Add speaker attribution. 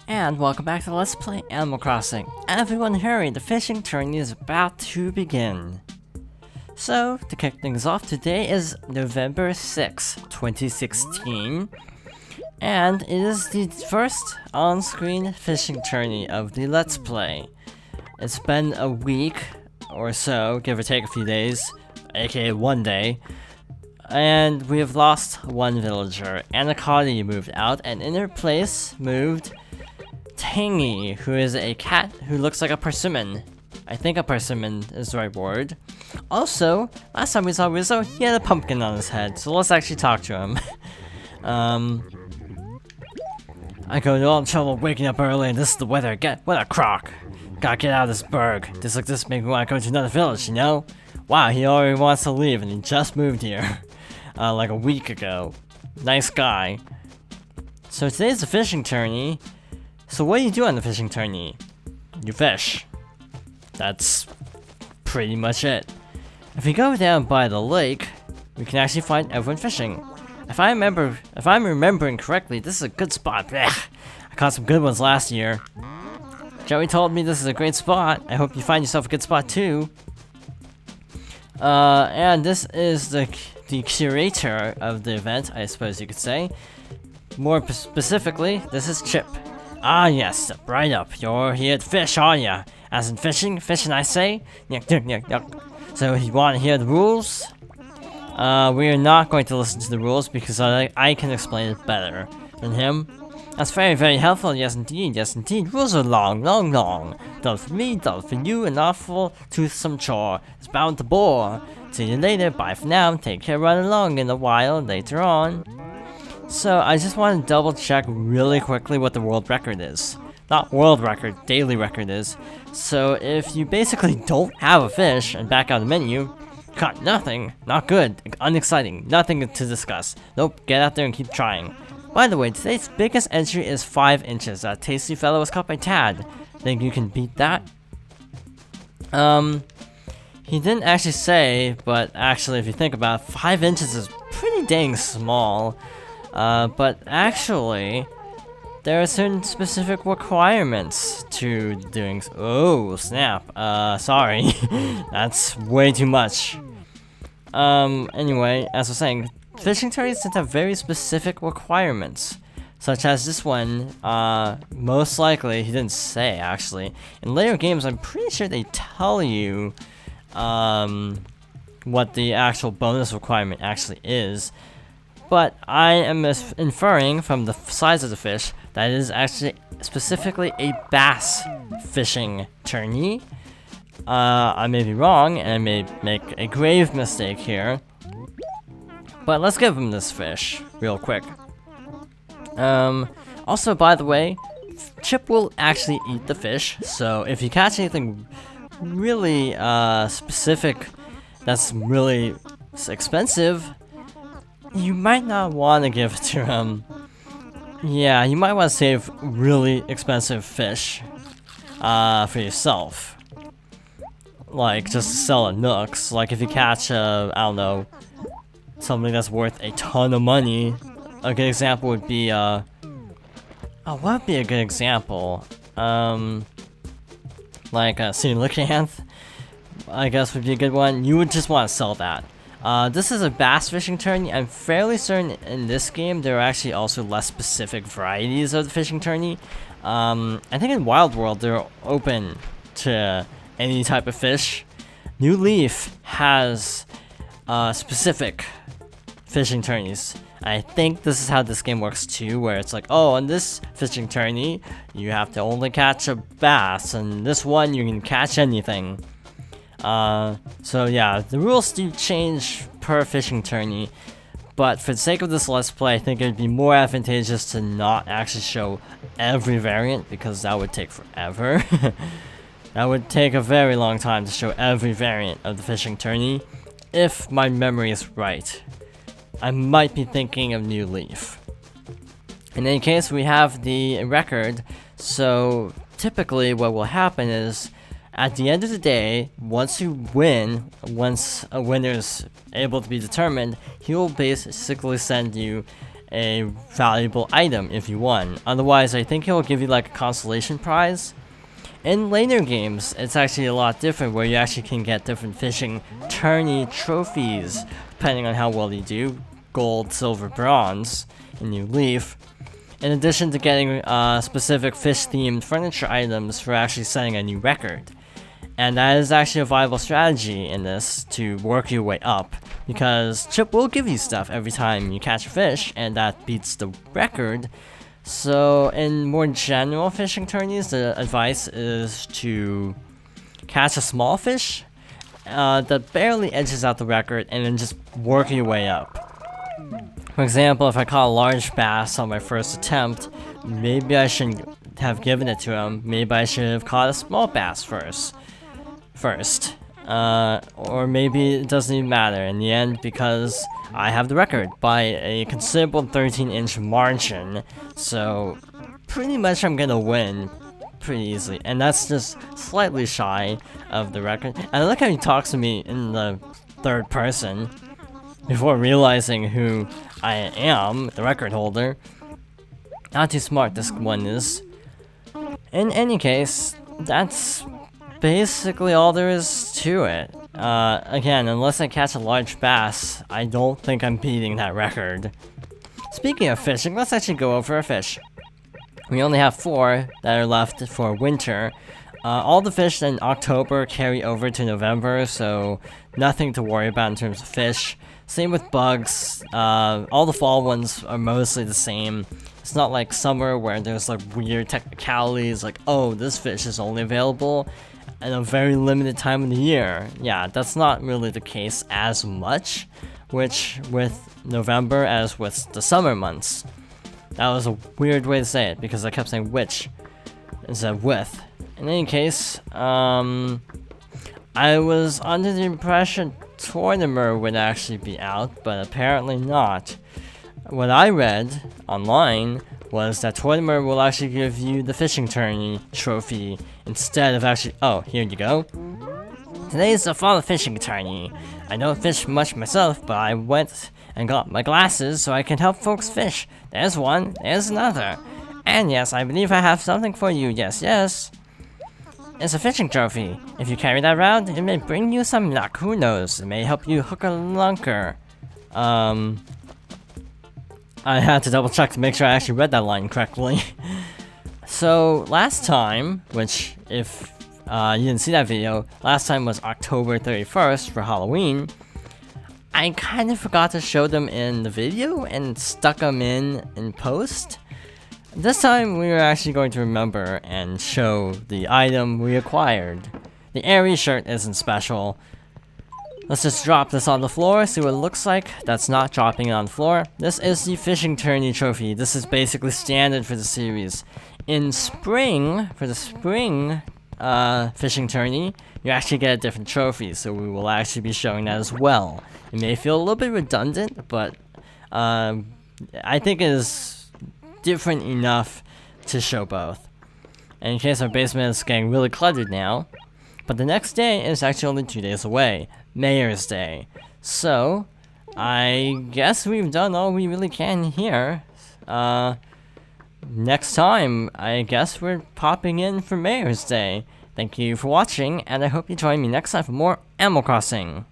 Speaker 1: And welcome back to Let's Play Animal Crossing. Everyone hurry, the fishing tourney is about to begin. So, to kick things off, today is November 6, 2016. And it is the first on-screen fishing tourney of the Let's Play. It's been a week or so, give or take a few days, aka one day. And we have lost one villager. Anaconda moved out, and in her place moved Tourney, who is a cat who looks like a persimmon. I think a persimmon is the right word. Also, last time we saw Rizzo, he had a pumpkin on his head, so let's actually talk to him. I go to all the trouble waking up early, and this is the weather. What a crock. Gotta get out of this burg. This like this make me want to go to another village, you know? Wow, he already wants to leave, and he just moved here. Like a week ago. Nice guy. So today's the fishing tourney. So what do you do on the fishing tourney? You fish. That's pretty much it. If we go down by the lake, we can actually find everyone fishing. If I'm remembering correctly, this is a good spot. Blech. I caught some good ones last year. Joey told me this is a great spot. I hope you find yourself a good spot too. And this is the curator of the event, I suppose you could say. More specifically, this is Chip. Ah yes, step right up. You're here to fish, are ya? As in fishing I say? Yuck, yuck, yuck, yuck. So you want to hear the rules? We are not going to listen to the rules because I can explain it better than him. That's very, very helpful, yes indeed, yes indeed. Rules are long, long, long. Done for me, done for you, an awful toothsome chore. It's bound to bore. See you later, bye for now, take care, run along in a while later on. So, I just want to double check really quickly what the world record is. Not world record, daily record is. So, if you basically don't have a fish and back out of the menu, caught nothing, not good, unexciting, nothing to discuss. Nope, get out there and keep trying. By the way, today's biggest entry is 5 inches. That tasty fellow was caught by Tad. Think you can beat that? He didn't actually say, but actually if you think about it, 5 inches is pretty dang small. But actually, there are certain specific requirements to doing oh, snap. Sorry. That's way too much. Anyway, as I was saying, fishing tourneys tend to have very specific requirements. Such as this one, most likely, he didn't say actually. In later games, I'm pretty sure they tell you what the actual bonus requirement actually is. But I am inferring from the size of the fish that it is actually specifically a bass fishing tourney. I may be wrong, and I may make a grave mistake here. But let's give him this fish real quick. Also, by the way, Chip will actually eat the fish, so if you catch anything really specific that's really expensive, you might not want to give it to him. Yeah, you might want to save really expensive fish for yourself. Like, just to sell at Nooks. Like, if you catch, I don't know, something that's worth a ton of money. A good example would be, oh, what would be a good example? Like a coelacanth, I guess would be a good one. You would just want to sell that. This is a bass fishing tourney. I'm fairly certain in this game there are actually also less specific varieties of the fishing tourney. I think in Wild World they're open to any type of fish. New Leaf has specific fishing tourneys. I think this is how this game works too, where it's like, oh, on this fishing tourney, you have to only catch a bass, and this one you can catch anything. So yeah, the rules do change per fishing tourney, but for the sake of this Let's Play, I think it would be more advantageous to not actually show every variant, because that would take forever. That would take a very long time to show every variant of the fishing tourney, if my memory is right. I might be thinking of New Leaf. In any case, we have the record, so typically what will happen is, at the end of the day, once you win, once a winner is able to be determined, he will basically send you a valuable item if you won. Otherwise, I think it will give you like a consolation prize. In later games, it's actually a lot different, where you actually can get different fishing tourney trophies depending on how well you do: gold, silver, bronze, and new leaf. In addition to getting specific fish-themed furniture items for actually setting a new record. And that is actually a viable strategy in this, to work your way up, because Chip will give you stuff every time you catch a fish, and that beats the record. So in more general fishing tourneys, the advice is to catch a small fish that barely edges out the record, and then just work your way up. For example, if I caught a large bass on my first attempt, maybe I shouldn't have given it to him. Maybe I should have caught a small bass first. Or maybe it doesn't even matter in the end, because I have the record by a considerable 13-inch margin. So pretty much I'm gonna win pretty easily, and that's just slightly shy of the record. And I like how he talks to me in the third person before realizing who I am, the record holder. Not too smart, this one is. In any case, that's basically all there is to it. Again, unless I catch a large bass, I don't think I'm beating that record. Speaking of fishing, let's actually go over a fish. We only have 4 that are left for winter. All the fish in October carry over to November, so nothing to worry about in terms of fish. Same with bugs. All the fall ones are mostly the same. It's not like summer where there's like weird technicalities, like, oh, this fish is only available in a very limited time of the year. Yeah, that's not really the case as much, which with November as with the summer months. That was a weird way to say it, because I kept saying which instead of with. In any case, I was under the impression Tourney would actually be out, but apparently not. What I read online was that Tourney will actually give you the fishing tourney trophy instead of actually— oh, here you go. Today is the fall fishing tourney. I don't fish much myself, but I went and got my glasses so I can help folks fish. There's one, there's another. And yes, I believe I have something for you, yes, yes. It's a fishing trophy. If you carry that around, it may bring you some luck. Who knows? It may help you hook a lunker. I had to double check to make sure I actually read that line correctly. So last time, which if you didn't see that video, last time was October 31st for Halloween. I kind of forgot to show them in the video and stuck them in post. This time we were actually going to remember and show the item we acquired. The Airy shirt isn't special. Let's just drop this on the floor, see what it looks like. That's not dropping it on the floor. This is the fishing tourney trophy. This is basically standard for the series. In spring, for the spring fishing tourney, you actually get a different trophy, so we will actually be showing that as well. It may feel a little bit redundant, but I think it is different enough to show both. And in case our basement is getting really cluttered now, but the next day is actually only 2 days away, Mayor's Day. So I guess we've done all we really can here. Next time, I guess we're popping in for Mayor's Day. Thank you for watching, and I hope you join me next time for more Animal Crossing.